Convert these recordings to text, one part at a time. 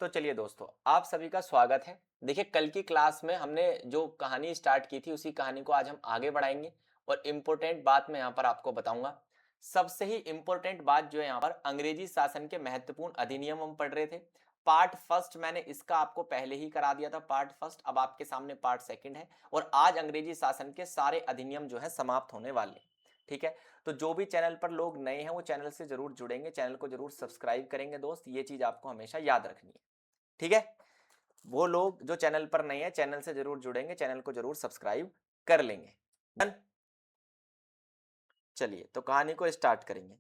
तो चलिए दोस्तों, आप सभी का स्वागत है। देखिए, कल की क्लास में हमने जो कहानी स्टार्ट की थी उसी कहानी को आज हम आगे बढ़ाएंगे और इम्पोर्टेंट बात मैं यहाँ पर आपको बताऊंगा। सबसे ही इम्पोर्टेंट बात जो है यहाँ पर अंग्रेजी शासन के महत्वपूर्ण अधिनियम हम पढ़ रहे थे। पार्ट फर्स्ट मैंने इसका आपको पहले ही करा दिया था, पार्ट फर्स्ट। अब आपके सामने पार्ट सेकंड है और आज अंग्रेजी शासन के सारे अधिनियम जो है समाप्त होने वाले हैं। ठीक है, तो जो भी चैनल पर लोग नए हैं वो चैनल से जरूर जुड़ेंगे, चैनल को जरूर सब्सक्राइब करेंगे दोस्त, ये चीज आपको हमेशा याद रखनी है। ठीक है, वो लोग जो चैनल पर नहीं है चैनल से जरूर जुड़ेंगे, चैनल को जरूर सब्सक्राइब कर लेंगे। डन। चलिए तो कहानी को स्टार्ट करेंगे।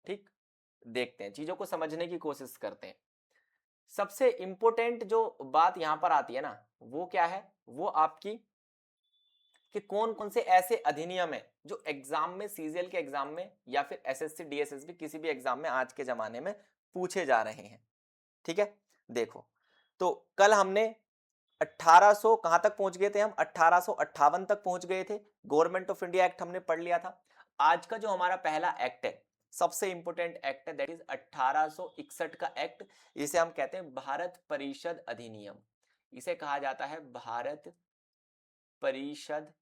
ठीक, देखते हैं, चीजों को समझने की कोशिश करते हैं। सबसे इंपॉर्टेंट जो बात यहां पर आती है ना, वो क्या है, वो आपकी कि कौन कौन से ऐसे अधिनियम है जो एग्जाम में, सीजीएल के एग्जाम में या फिर एसएससी डीएसएसबी किसी भी एग्जाम में आज के जमाने में पूछे जा रहे हैं। ठीक है, देखो, तो कल हमने 1800 कहां तक पहुंच गए थे, हम 1858 तक पहुंच गए थे। गवर्नमेंट ऑफ इंडिया एक्ट हमने पढ़ लिया था। आज का जो हमारा पहला एक्ट है, सबसे इंपॉर्टेंट एक्ट है, दैट इज 1861 का एक्ट। इसे हम कहते हैं भारत परिषद अधिनियम। इसे कहा जाता है भारत परिषद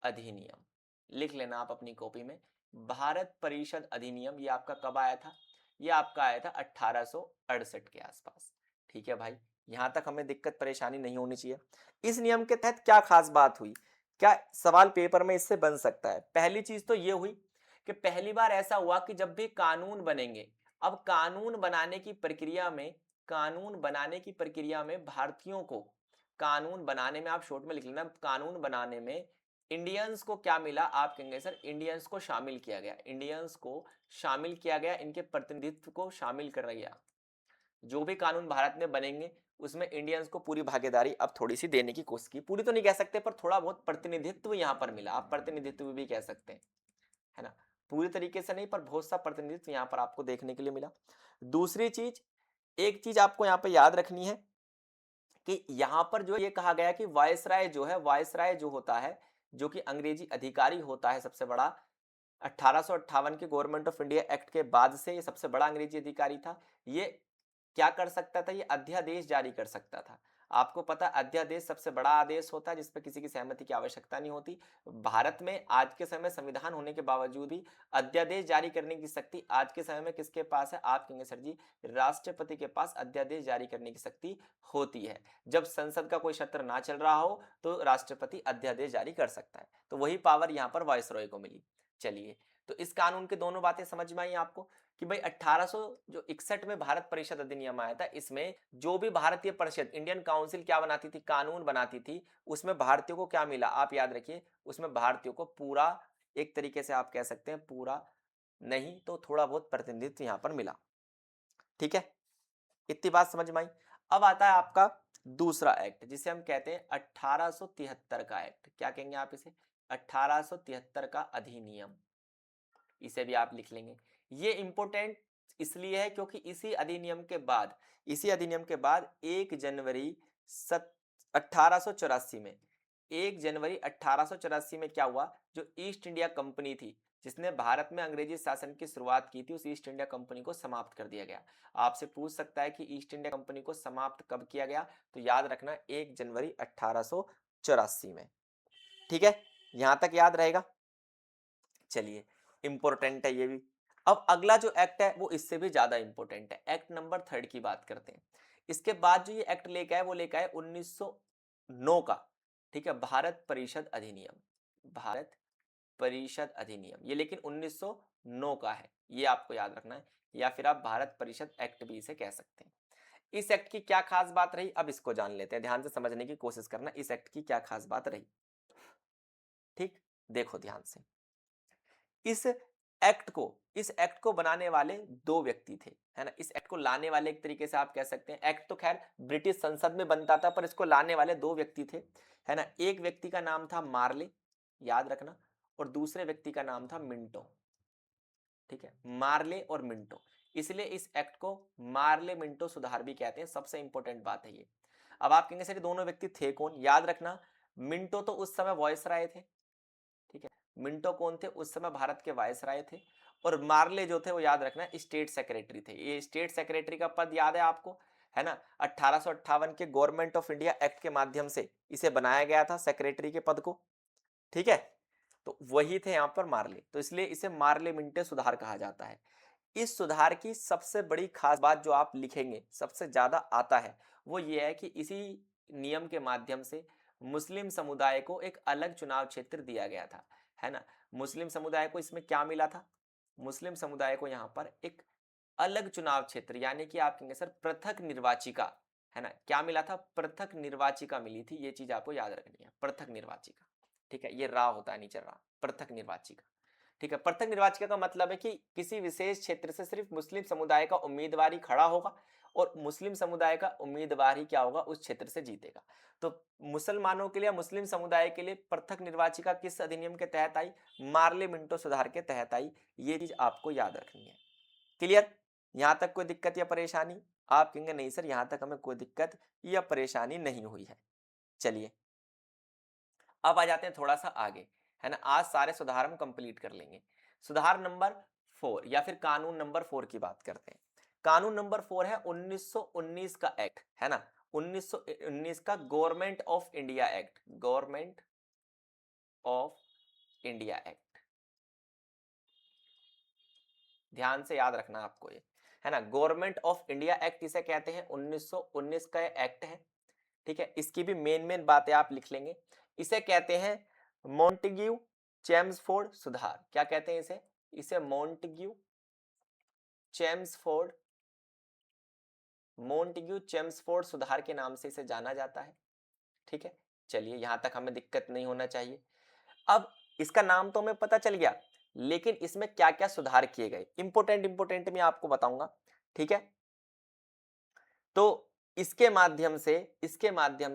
अधिनियम। लिख लेना आप अपनी कॉपी में, भारत परिषद अधिनियम। ये आपका कब आया था? ये आपका आया था 1868 के आसपास। ठीक है भाई, यहां तक हमें दिक्कत परेशानी नहीं होनी चाहिए। इस नियम के तहत क्या खास बात हुई, क्या सवाल पेपर में इससे बन सकता है? पहली चीज तो ये हुई कि पहली बार ऐसा हुआ कि जब भी कानून बनेंगे, अब कानून बनाने की प्रक्रिया में, कानून बनाने की प्रक्रिया में भारतीयों को, कानून बनाने में, आप शॉर्ट में लिख लेना, कानून बनाने में इंडियंस को क्या मिला? आप कहेंगे सर इंडियंस को शामिल किया गया, इंडियंस को शामिल किया गया, इनके प्रतिनिधित्व को शामिल कर गया। जो भी कानून भारत में बनेंगे उसमें इंडियंस को पूरी भागीदारी अब थोड़ी सी देने की कोशिश की, पूरी तो नहीं कह सकते पर थोड़ा बहुत प्रतिनिधित्व यहां पर मिला, आप प्रतिनिधित्व भी कह सकते हैं, है ना। पूरी तरीके से नहीं पर बहुत सा प्रतिनिधित्व यहां पर आपको देखने के लिए मिला। दूसरी चीज, एक चीज आपको यहां पर याद रखनी है कि यहां पर जो ये कहा गया कि वायसराय जो है, वायसराय जो होता है, जो कि अंग्रेजी अधिकारी होता है सबसे बड़ा, 1858 के गवर्नमेंट ऑफ इंडिया एक्ट के बाद से ये सबसे बड़ा अंग्रेजी अधिकारी था। ये क्या कर सकता था? ये अध्यादेश जारी कर सकता था। आपको पता, अध्यादेश सबसे बड़ा आदेश होता है जिसपे किसी की सहमति की आवश्यकता नहीं होती। भारत में आज के समय संविधान होने के बावजूद भी अध्यादेश जारी करने की शक्ति आज के समय में किसके पास है? आप कहेंगे सर जी राष्ट्रपति के पास अध्यादेश जारी करने की शक्ति होती है। जब संसद का कोई सत्र ना चल रहा हो तो राष्ट्रपति अध्यादेश जारी कर सकता है, तो वही पावर यहाँ पर वायसरॉय को मिली। चलिए, तो इस कानून के दोनों बातें समझ में आई आपको कि भाई 1861 में भारत परिषद अधिनियम आया था। इसमें जो भी भारतीय परिषद, इंडियन काउंसिल क्या बनाती थी, कानून बनाती थी, उसमें भारतीयों को क्या मिला? आप याद रखिए, उसमें भारतीयों को पूरा, एक तरीके से आप कह सकते हैं पूरा नहीं तो थोड़ा बहुत प्रतिनिधित्व यहां पर मिला। ठीक है, इतनी बात समझ में आई। अब आता है आपका दूसरा एक्ट जिसे हम कहते हैं 1873 का एक्ट। क्या कहेंगे आप इसे? 1873 का अधिनियम। इसे भी आप लिख लेंगे। ये इंपॉर्टेंट इसलिए है क्योंकि इसी अधिनियम के बाद, इसी अधिनियम के बाद 1 जनवरी 1884 में, 1 जनवरी 1884 में क्या हुआ? जो ईस्ट इंडिया कंपनी थी जिसने भारत में अंग्रेजी शासन की शुरुआत की थी, उस ईस्ट इंडिया कंपनी को समाप्त कर दिया गया। आपसे पूछ सकता है कि ईस्ट इंडिया कंपनी को समाप्त कब किया गया, तो याद रखना 1 जनवरी 1884 में। ठीक है, यहां तक याद रहेगा। चलिए, इंपॉर्टेंट है ये भी। अब अगला जो एक्ट है वो इससे भी ज्यादा इंपॉर्टेंट है, एक्ट नंबर 3 की बात करते हैं। इसके बाद जो ये एक्ट लेके आए वो लेके आए 1909 का। ठीक है, भारत परिषद अधिनियम, भारत परिषद अधिनियम, ये लेकिन 1909 का है, ये आपको याद रखना है, या फिर आप भारत परिषद एक्ट भी इसे कह सकते हैं। इस एक्ट की क्या खास बात रही, अब इसको जान लेते हैं, ध्यान से समझने की कोशिश करना इस एक्ट की क्या खास बात रही। ठीक, देखो ध्यान से, इस इस एक्ट को बनाने वाले दो व्यक्ति थे, है ना। इस एक्ट को लाने वाले, एक तरीके से आप कह सकते हैं, एक्ट तो खैर ब्रिटिश संसद में बनता था पर इसको लाने वाले दो व्यक्ति थे, है ना। एक व्यक्ति का नाम था मार्ले, याद रखना, और दूसरे व्यक्ति का नाम था मिंटो। ठीक है, मार्ले और मिंटो, इसलिए इस एक्ट को मार्ले मिंटो सुधार भी कहते हैं। सबसे इंपॉर्टेंट बात है ये। अब आप कहेंगे सर दोनों व्यक्ति थे कौन? याद रखना, मिंटो तो उस समय वॉयसराय थे, ठीक है, मिंटो कौन थे, उस समय भारत के वायसराय थे, और मार्ले जो थे वो याद रखना स्टेट सेक्रेटरी थे। ये स्टेट सेक्रेटरी का पद याद है आपको, है ना। 1858 के गवर्नमेंट ऑफ इंडिया एक्ट के माध्यम से इसे बनाया गया था सेक्रेटरी के पद को, ठीक है। तो वही थे यहाँ पर मार्ले, तो इसलिए इसे मार्ले मिंटो सुधार कहा जाता है। इस सुधार की सबसे बड़ी खास बात जो आप लिखेंगे सबसे ज्यादा आता है, वो ये है कि इसी नियम के माध्यम से मुस्लिम समुदाय को एक अलग चुनाव क्षेत्र दिया गया था, है ना। मुस्लिम समुदाय को इसमें क्या मिला था, मुस्लिम समुदाय को यहाँ पर एक अलग चुनाव क्षेत्र, यानी कि आप कहेंगे सर पृथक निर्वाचिका, है ना। क्या मिला था, पृथक निर्वाचिका मिली थी, ये चीज आपको याद रखनी है, पृथक निर्वाचिका, ठीक है। ये रा होता है नीचे रा, पृथक निर्वाचिका, ठीक है। पृथक निर्वाचिका का मतलब है कि किसी विशेष क्षेत्र से सिर्फ मुस्लिम समुदाय का उम्मीदवार ही खड़ा होगा और मुस्लिम समुदाय का उम्मीदवार ही क्या होगा, उस क्षेत्र से जीतेगा। तो मुसलमानों के लिए, मुस्लिम समुदाय के लिए पृथक निर्वाचिका किस अधिनियम के तहत आई, मार्ले मिंटो सुधार के तहत आई। ये चीज आपको याद रखनी है। क्लियर, यहां तक कोई दिक्कत या परेशानी? आप कहेंगे नहीं सर यहां तक हमें कोई दिक्कत या परेशानी नहीं हुई है। चलिए अब आ जाते हैं थोड़ा सा आगे, है ना। आज सारे सुधार हम कंप्लीट कर लेंगे। सुधार नंबर 4 या फिर कानून नंबर 4 की बात करते हैं। कानून नंबर 4 है 1919 का एक्ट, है ना। 1919 का government of India act, government of India act, ध्यान से याद रखना आपको ये, है ना। गवर्नमेंट ऑफ इंडिया एक्ट इसे कहते हैं, 1919 का एक्ट है, ठीक है। इसकी भी मेन मेन बातें आप लिख लेंगे। इसे कहते हैं मॉन्टेग्यू चेम्सफोर्ड सुधार। क्या कहते हैं इसे, इसे मॉन्टेग्यू चेम्सफोर्ड, मॉन्टेग्यू चेम्सफोर्ड सुधार के नाम से इसे जाना जाता है, ठीक है। चलिए यहां तक हमें दिक्कत नहीं होना चाहिए। अब इसका नाम तो हमें पता चल गया, लेकिन इसमें क्या क्या सुधार किए गए, इंपोर्टेंट इंपोर्टेंट मैं आपको बताऊंगा, ठीक है। तो इसके माध्यम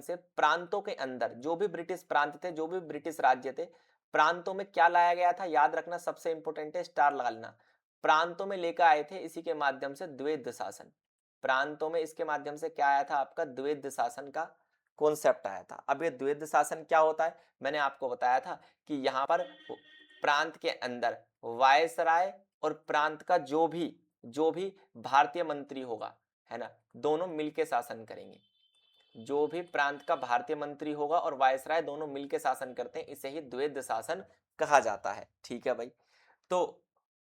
से प्रांतों के अंदर जो भी ब्रिटिश प्रांत थे, जो भी ब्रिटिश राज्य थे, प्रांतों में क्या लाया गया था, याद रखना सबसे इंपॉर्टेंट है, स्टार लगा लेना। प्रांतों में लेकर आए थे इसी के माध्यम से द्वैध शासन। प्रांतों में इसके माध्यम से क्या आया था, आपका द्वैध शासन का कॉन्सेप्ट आया था। अब ये द्वैध शासन क्या होता है, मैंने आपको बताया था कि यहाँ पर प्रांत के अंदर वायसराय और प्रांत का जो भी भारतीय मंत्री होगा, है ना, दोनों मिलकर शासन करेंगे। जो भी प्रांत का भारतीय मंत्री होगा और वायसराय दोनों मिलकर शासन करते हैं, इसे ही द्वैध शासन कहा जाता है, ठीक है भाई। तो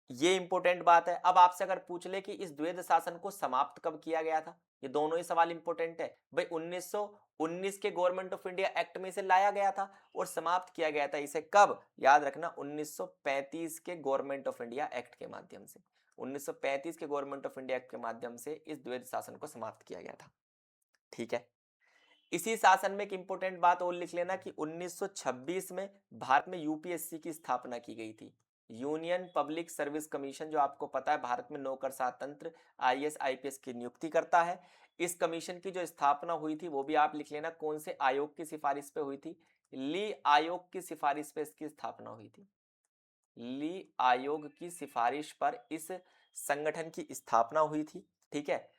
ये इंपॉर्टेंट बात है। अब आपसे अगर पूछ ले कि इस द्वैध शासन को समाप्त कब किया गया था, ये दोनों ही सवाल इंपॉर्टेंट है भाई। 1919 के गवर्नमेंट ऑफ इंडिया एक्ट में इसे लाया गया था और समाप्त किया गया था इसे कब, याद रखना 1935 के गवर्नमेंट ऑफ इंडिया एक्ट के माध्यम से। 1935 के गवर्नमेंट ऑफ इंडिया एक्ट के माध्यम से इस द्वैध शासन को समाप्त किया गया था, ठीक है। इसी शासन में एक इंपॉर्टेंट बात और लिख लेना कि 1926 में भारत में यूपीएससी की स्थापना की गई थी, यूनियन पब्लिक सर्विस कमीशन, जो आपको पता है भारत में नौकरशाह तंत्र आईएएस आईपीएस की नियुक्ति करता है। इस कमीशन की जो स्थापना हुई थी वो भी आप लिख लेना, कौन से आयोग की सिफारिश पे हुई थी, ली आयोग की सिफारिश पे इसकी स्थापना हुई थी। ली आयोग की सिफारिश पर इस संगठन की स्थापना हुई थी, ठीक है।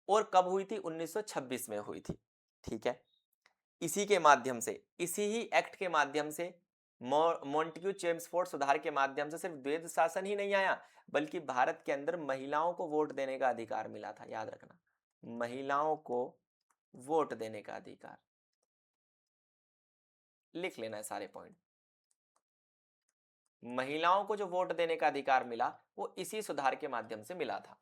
और कब हुई थी, 1926 में हुई थी, ठीक है। इसी के माध्यम से, इसी ही एक्ट के माध्यम से, मॉन्टेग्यू चेम्सफोर्ड सुधार के माध्यम से सिर्फ द्वैध शासन ही नहीं आया, बल्कि भारत के अंदर महिलाओं को वोट देने का अधिकार मिला था, याद रखना, महिलाओं को वोट देने का अधिकार, लिख लेना है सारे पॉइंट। महिलाओं को जो वोट देने का अधिकार मिला वो इसी सुधार के माध्यम से मिला था।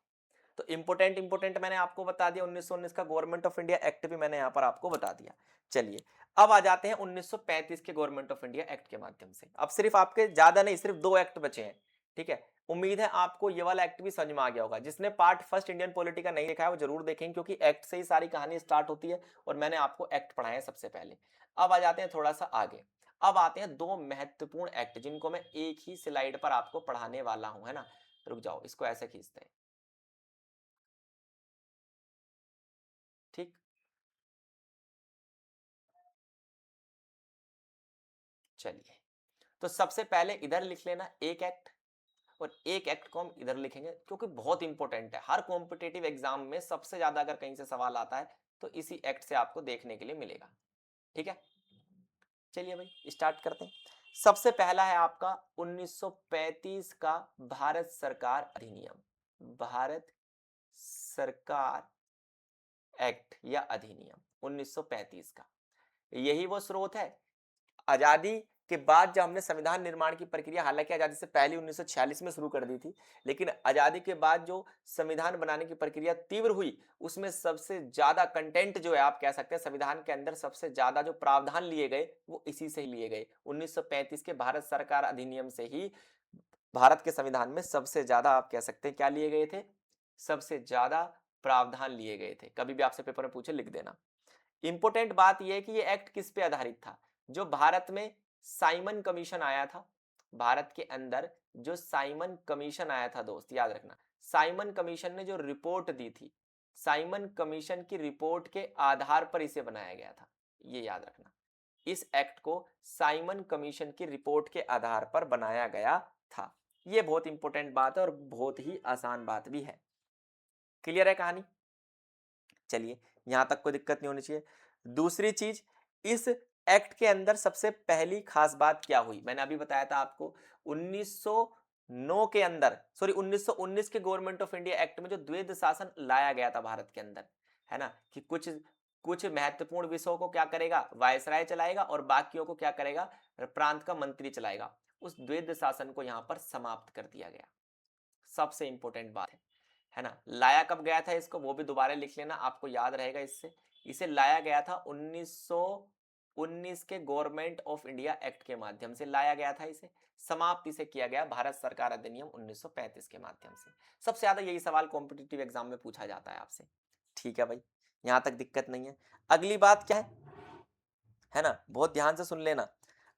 तो इंपोर्टेंट इंपोर्टेंट मैंने आपको बता दिया, 1919 का गवर्नमेंट ऑफ इंडिया एक्ट भी मैंने यहां पर आपको बता दिया। चलिए अब आ जाते हैं 1935 के गवर्नमेंट ऑफ इंडिया एक्ट के माध्यम से। अब सिर्फ आपके ज्यादा नहीं, सिर्फ 2 एक्ट बचे हैं, ठीक है। उम्मीद है आपको ये वाला एक्ट भी समझ में आ गया होगा। जिसने पार्ट फर्स्ट इंडियन पॉलिटी का नहीं देखा है वो जरूर देखेंगे, क्योंकि एक्ट से ही सारी कहानी स्टार्ट होती है और मैंने आपको एक्ट पढ़ाया सबसे पहले। अब आ जाते हैं थोड़ा सा आगे। अब आते हैं 2 महत्वपूर्ण एक्ट, जिनको मैं एक ही स्लाइड पर आपको पढ़ाने वाला हूं, है ना। रुक जाओ, इसको ऐसे खींचते हैं, ठीक। चलिए तो सबसे पहले इधर लिख लेना एक एक्ट, और एक एक्ट को हम इधर लिखेंगे, क्योंकि बहुत इंपॉर्टेंट है। हर कॉम्पिटेटिव एग्जाम में सबसे ज्यादा अगर कहीं से सवाल आता है तो इसी एक्ट से आपको देखने के लिए मिलेगा, ठीक है। चलिए भाई स्टार्ट करते हैं। सबसे पहला है आपका 1935 का भारत सरकार अधिनियम, भारत सरकार एक्ट या अधिनियम 1935 का। यही वो स्रोत है। आजादी के बाद जब हमने संविधान निर्माण की प्रक्रिया, हालांकि आजादी से पहले 1946 में शुरू कर दी थी, लेकिन आजादी के बाद जो संविधान बनाने की प्रक्रिया तीव्र हुई, उसमें सबसे ज्यादा कंटेंट जो है, आप कह सकते हैं संविधान के अंदर सबसे ज्यादा जो प्रावधान लिए गए वो इसी से ही लिए गए। 1935 के भारत सरकार अधिनियम से ही भारत के संविधान में सबसे ज्यादा, आप कह सकते हैं क्या लिए गए थे, सबसे ज्यादा प्रावधान लिए गए थे। कभी भी आपसे पेपर में पूछे लिख देना। इंपोर्टेंट बात यह है कि यह एक्ट किस पे आधारित था, जो भारत में साइमन कमीशन आया था, भारत के अंदर जो साइमन कमीशन आया था दोस्त, याद रखना, साइमन कमीशन ने जो रिपोर्ट दी थी, साइमन कमीशन की रिपोर्ट के आधार पर इसे बनाया गया था, ये याद रखना। इस एक्ट को साइमन कमीशन की रिपोर्ट के आधार पर बनाया गया था। यह बहुत इंपॉर्टेंट बात है और बहुत ही आसान बात भी है। क्लियर है कहानी? चलिए, यहां तक कोई दिक्कत नहीं होनी चाहिए। दूसरी चीज, इस एक्ट के अंदर सबसे पहली खास बात क्या हुई, मैंने अभी बताया था आपको 1909 के अंदर, सॉरी 1919 के गवर्नमेंट ऑफ इंडिया एक्ट में जो द्वैध शासन लाया गया था भारत के अंदर, है ना, कि कुछ कुछ महत्वपूर्ण विषयों को क्या करेगा, वायसराय चलाएगा और बाकियों को क्या करेगा, प्रांत का मंत्री चलाएगा। उस द्वैध शासन को यहां पर समाप्त कर दिया गया। सबसे इंपॉर्टेंट बात है ना। लाया कब गया था इसको, वो भी दोबारा लिख लेना, आपको याद रहेगा इससे। इसे लाया गया था 1919 के गवर्नमेंट ऑफ इंडिया एक्ट के माध्यम से लाया गया था। इसे समाप्त इसे किया गया भारत सरकार अधिनियम 1935 के माध्यम से। सबसे ज्यादा यही सवाल कॉम्पिटिटिव एग्जाम में पूछा जाता है आपसे। ठीक है भाई, यहां तक दिक्कत नहीं है। अगली बात क्या है ना, बहुत ध्यान से सुन लेना।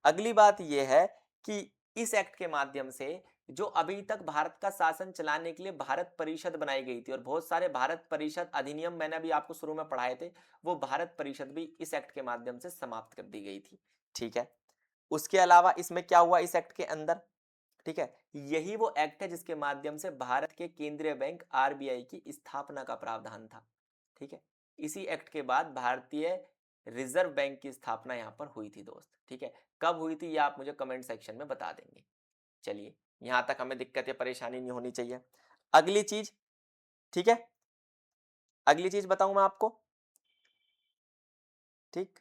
अगली बात यह है कि इस एक्ट के माध्यम से जो अभी तक भारत का शासन चलाने के लिए भारत परिषद बनाई गई थी, और बहुत सारे भारत परिषद अधिनियम मैंने अभी आपको शुरू में पढ़ाए थे, वो भारत परिषद भी इस एक्ट के माध्यम से समाप्त कर दी गई थी। ठीक है, उसके अलावा इसमें क्या हुआ इस एक्ट के अंदर, ठीक है, यही वो एक्ट है जिसके माध्यम से भारत के केंद्रीय बैंक आरबीआई की स्थापना का प्रावधान था। ठीक है, इसी एक्ट के बाद भारतीय रिजर्व बैंक की स्थापना यहां पर हुई थी दोस्त। ठीक है, कब हुई थी ये आप मुझे कमेंट सेक्शन में बता देंगे। चलिए, यहां तक हमें दिक्कत या परेशानी नहीं होनी चाहिए। अगली चीज, ठीक है, अगली चीज बताऊं मैं आपको। ठीक,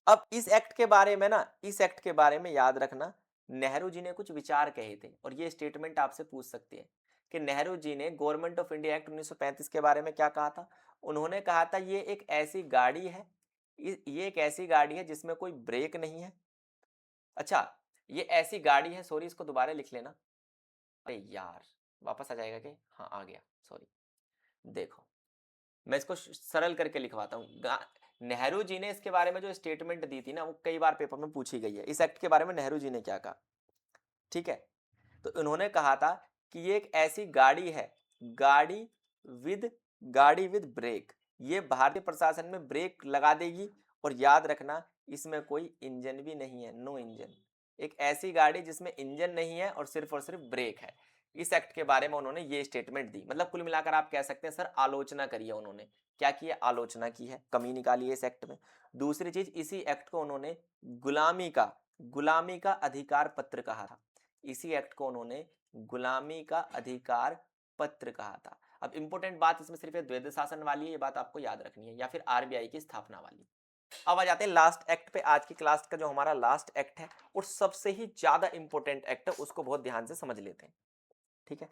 अब इस एक्ट के बारे में ना, इस एक्ट के बारे में याद रखना, नेहरू जी ने कुछ विचार कहे थे, और ये स्टेटमेंट आपसे पूछ सकते हैं कि नेहरू जी ने गवर्नमेंट ऑफ इंडिया एक्ट 1935 के बारे में क्या कहा था। उन्होंने कहा था ये एक ऐसी गाड़ी है, ये एक ऐसी गाड़ी है जिसमें कोई ब्रेक नहीं है। अच्छा, ये ऐसी गाड़ी है, सॉरी इसको दोबारा लिख लेना। अरे यार, वापस आ जाएगा कि, हाँ आ गया, सॉरी। देखो, मैं इसको सरल करके लिखवाता हूँ। नेहरू जी ने इसके बारे में जो स्टेटमेंट दी थी ना, वो कई बार पेपर में पूछी गई है। इस एक्ट के बारे में नेहरू जी ने क्या कहा, ठीक है, तो उन्होंने कहा था कि ये एक ऐसी गाड़ी है, गाड़ी विद गाड़ी विद ब्रेक, ये भारतीय प्रशासन में ब्रेक लगा देगी, और याद रखना इसमें कोई इंजन भी नहीं है, नो इंजन। एक ऐसी गाड़ी जिसमें इंजन नहीं है और सिर्फ ब्रेक है। इस एक्ट के बारे में उन्होंने ये स्टेटमेंट दी। मतलब कुल मिलाकर आप कह सकते हैं सर आलोचना करी है उन्होंने। क्या की है, आलोचना की है, कमी निकाली है इस एक्ट में। दूसरी चीज, इसी एक्ट को उन्होंने गुलामी का अधिकार पत्र कहा था। इसी एक्ट को उन्होंने गुलामी का अधिकार पत्र कहा था। अब इंपॉर्टेंट बात इसमें सिर्फ द्वैध शासन वाली है, ये बात आपको याद रखनी है, या फिर आरबीआई की स्थापना वाली। अब आ जाते हैं लास्ट एक्ट पे। आज की क्लास का जो हमारा लास्ट एक्ट है और सबसे ही ज्यादा इंपॉर्टेंट एक्ट है, उसको बहुत ध्यान से समझ लेते हैं। ठीक है,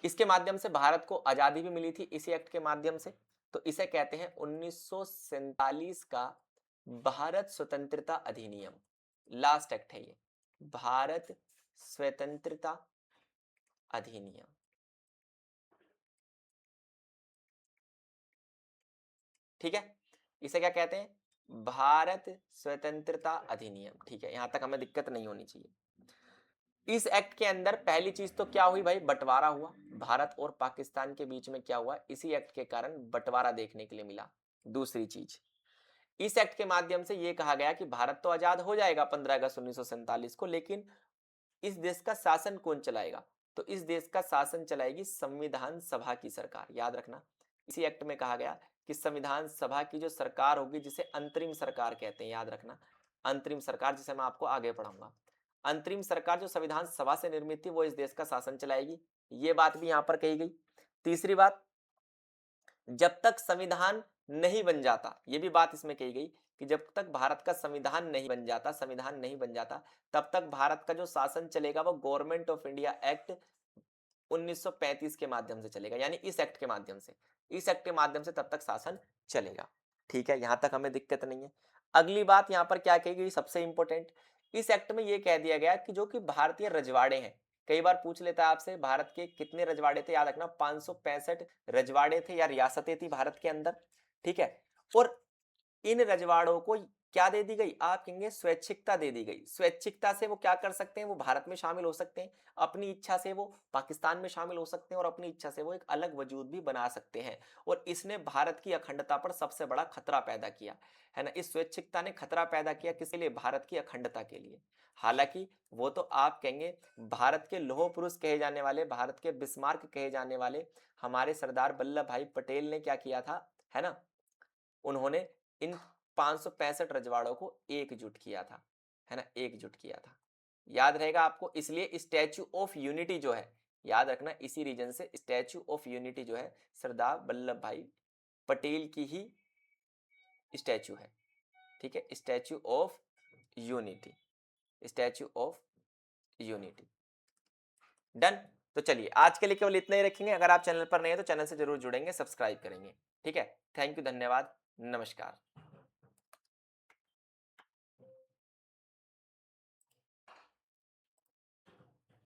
इसके माध्यम से भारत को आजादी भी मिली थी, इसी एक्ट के माध्यम से। तो इसे कहते हैं 1947 का भारत स्वतंत्रता अधिनियम। लास्ट एक्ट है ये, भारत स्वतंत्रता अधिनियम। ठीक है, इसे क्या कहते हैं, भारत स्वतंत्रता अधिनियम। ठीक है, यहां तक हमें दिक्कत नहीं होनी चाहिए। इस एक्ट के अंदर पहली चीज तो क्या हुई भाई, बंटवारा हुआ। भारत और पाकिस्तान के बीच में क्या हुआ, इसी एक्ट के कारण बंटवारा देखने के लिए मिला। दूसरी चीज, इस एक्ट के माध्यम से यह कहा गया कि भारत तो आजाद हो जाएगा 15 अगस्त 1947 को, लेकिन इस देश का शासन कौन चलाएगा, तो इस देश का शासन चलाएगी संविधान सभा की सरकार। याद रखना, इसी एक्ट में कहा गया कि संविधान सभा की जो सरकार होगी, जिसे अंतरिम सरकार कहते हैं, याद रखना, अंतरिम सरकार, जिसे मैं आपको आगे पढ़ाऊंगा। अंतरिम सरकार जो संविधान सभा से निर्मित थी वो इस देश का शासन चलाएगी, ये बात भी यहां पर कही गई। तीसरी बात, जब तक संविधान नहीं बन जाता, ये भी बात इसमें कही गई कि जब तक भारत का संविधान नहीं बन जाता, तब तक भारत का जो शासन चलेगा वो गवर्नमेंट ऑफ इंडिया एक्ट 1935 के माध्यम से चलेगा, यानी इस एक्ट के माध्यम से, इस एक्ट के माध्यम से तब तक शासन चलेगा। ठीक है, यहां तक हमें दिक्कत नहीं है। अगली बात यहां पर क्या कही गई, सबसे इंपॉर्टेंट, इस एक्ट में यह कह दिया गया कि जो कि भारतीय रजवाड़े हैं, कई बार पूछ लेता है आपसे भारत के कितने रजवाड़े थे, याद रखना 565 रजवाड़े थे या रियासतें थी भारत के अंदर। ठीक है, और इन रजवाड़ों को क्या दे दी गई, आप कहेंगे स्वैच्छिकता दे दी गई। स्वैच्छिकता से वो क्या कर सकते हैं, वो भारत में शामिल हो सकते हैं, अपनी इच्छा से वो पाकिस्तान में शामिल हो सकते हैं, और अपनी इच्छा से वो एक अलग वजूद भी बना सकते हैं। और इसने भारत की अखंडता पर सबसे बड़ा खतरा पैदा किया है ना। इस स्वैच्छिकता ने खतरा पैदा किया किसके लिए, भारत की अखंडता के लिए। हालांकि वो तो आप कहेंगे भारत के लौह पुरुष कहे जाने वाले, भारत के बिस्मार्क कहे जाने वाले हमारे सरदार वल्लभ भाई पटेल ने क्या किया था, है ना, उन्होंने इन 565 रजवाड़ों को एकजुट किया था, है ना, एकजुट किया था। याद रहेगा आपको, इसलिए स्टैच्यू ऑफ यूनिटी जो है, याद रखना इसी रीजन से स्टैच्यू ऑफ यूनिटी जो है सरदार वल्लभ भाई पटेल की ही स्टैच्यू है। ठीक है, statue of unity, statue of unity. Done. तो चलिए आज के लिए केवल इतना ही रखेंगे। अगर आप चैनल पर नए हैं तो चैनल से जरूर जुड़ेंगे, सब्सक्राइब करेंगे। ठीक है, थैंक यू, धन्यवाद, नमस्कार।